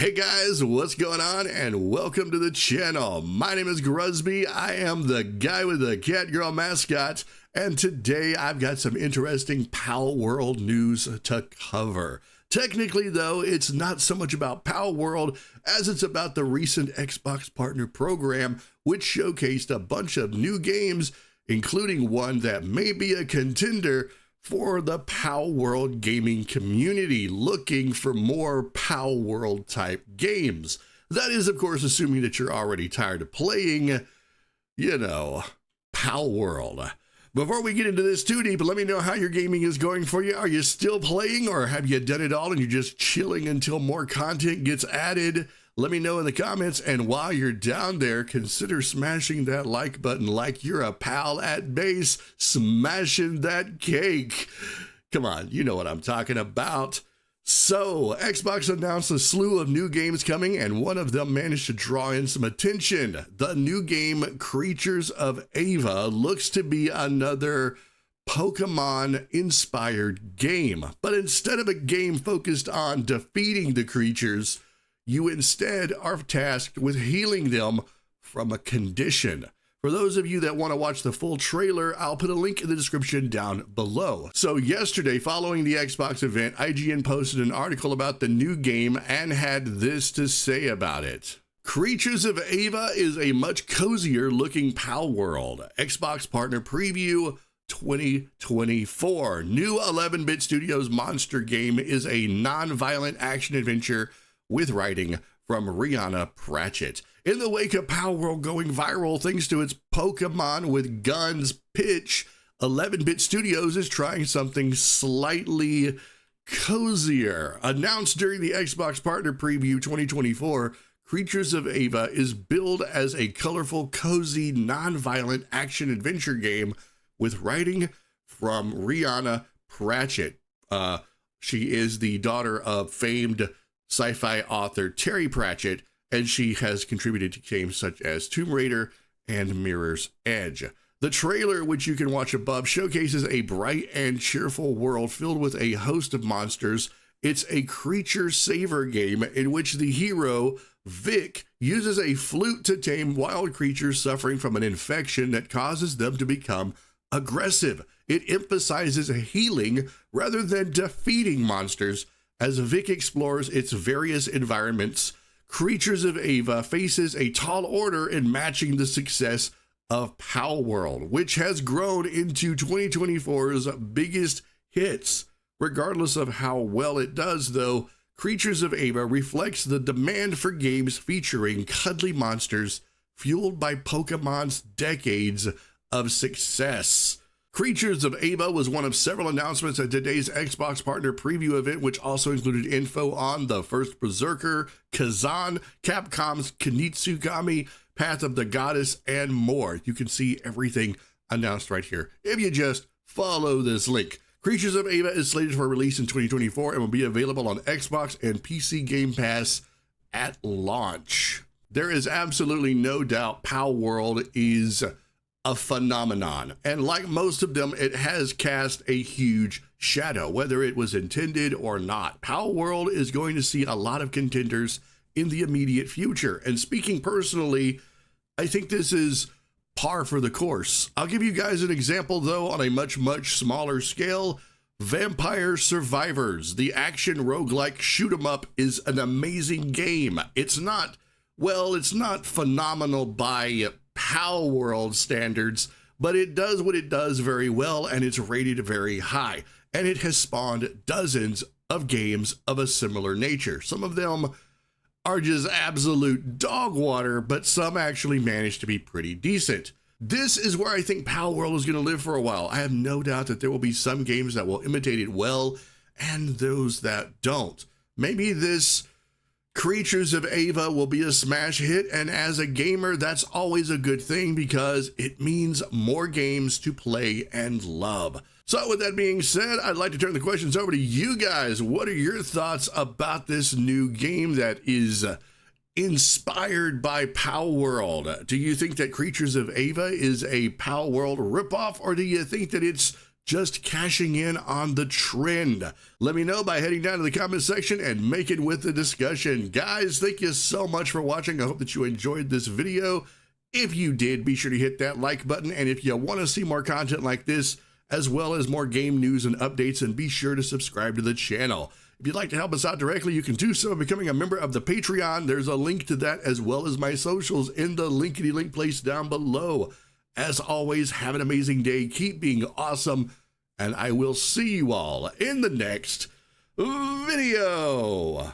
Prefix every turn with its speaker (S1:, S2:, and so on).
S1: Hey guys, what's going on and welcome to the channel. My name is Gruzbee. I am the guy with the Catgirl mascot, and today I've got some interesting Palworld news to cover. Technically though, it's not so much about Palworld as it's about the recent Xbox Partner Program, which showcased a bunch of new games, including one that may be a contender for the Palworld gaming community looking for more Palworld type games. That is, of course, assuming that you're already tired of playing, Palworld. Before we get into this too deep, let me know how your gaming is going for you. Are you still playing, or have you done it all and you're just chilling until more content gets added? Let me know in the comments, and while you're down there, consider smashing that like button like you're a pal at base, smashing that cake. Come on, you know what I'm talking about. So, Xbox announced a slew of new games coming, and one of them managed to draw in some attention. The new game, Creatures of Ava, looks to be another Pokemon-inspired game. But instead of a game focused on defeating the creatures, you instead are tasked with healing them from a condition. For those of you that want to watch the full trailer, I'll put a link in the description down below. So yesterday, following the Xbox event, IGN posted an article about the new game and had this to say about it. Creatures of Ava is a much cozier looking Palworld. Xbox Partner Preview 2024. New 11-bit Studios monster game is a non-violent action-adventure with writing from Rihanna Pratchett. In the wake of Palworld going viral thanks to its Pokemon with guns pitch, 11-bit Studios is trying something slightly cozier. Announced during the Xbox Partner Preview 2024, Creatures of Ava is billed as a colorful, cozy, non-violent action-adventure game with writing from Rihanna Pratchett. She is the daughter of famed sci-fi author Terry Pratchett, and she has contributed to games such as Tomb Raider and Mirror's Edge. The trailer, which you can watch above, showcases a bright and cheerful world filled with a host of monsters. It's a creature saver game in which the hero, Vic, uses a flute to tame wild creatures suffering from an infection that causes them to become aggressive. It emphasizes healing rather than defeating monsters. As Vic explores its various environments, Creatures of Ava faces a tall order in matching the success of Palworld, which has grown into 2024's biggest hits. Regardless of how well it does, though, Creatures of Ava reflects the demand for games featuring cuddly monsters fueled by Pokemon's decades of success. Creatures of Ava was one of several announcements at today's Xbox Partner Preview event, which also included info on the first Berserker, Kazan, Capcom's Kunitsugami, Path of the Goddess, and more. You can see everything announced right here if you just follow this link. Creatures of Ava is slated for release in 2024 and will be available on Xbox and PC Game Pass at launch. There is absolutely no doubt Palworld is a phenomenon, and like most of them, it has cast a huge shadow, whether it was intended or not. Palworld is going to see a lot of contenders in the immediate future, and speaking personally, I think this is par for the course. I'll give you guys an example though on a much smaller scale. Vampire Survivors, the action roguelike shoot 'em up, is an amazing game. It's not phenomenal by Palworld standards, but it does what it does very well, and it's rated very high, and it has spawned dozens of games of a similar nature. Some of them are just absolute dog water, but some actually manage to be pretty decent. This is where I think Palworld is going to live for a while. I have no doubt that there will be some games that will imitate it well and those that don't. Maybe this Creatures of Ava will be a smash hit, and as a gamer, that's always a good thing because it means more games to play and love. So with that being said, I'd like to turn the questions over to you guys. What are your thoughts about this new game that is inspired by Palworld? Do you think that Creatures of Ava is a Palworld ripoff, or do you think that it's just cashing in on the trend? Let me know by heading down to the comment section and make it with the discussion. Guys, thank you so much for watching. I hope that you enjoyed this video. If you did, be sure to hit that like button. And if you want to see more content like this, as well as more game news and updates, then be sure to subscribe to the channel. If you'd like to help us out directly, you can do so by becoming a member of the Patreon. There's a link to that as well as my socials in the linkity-link place down below. As always, have an amazing day, keep being awesome, and I will see you all in the next video.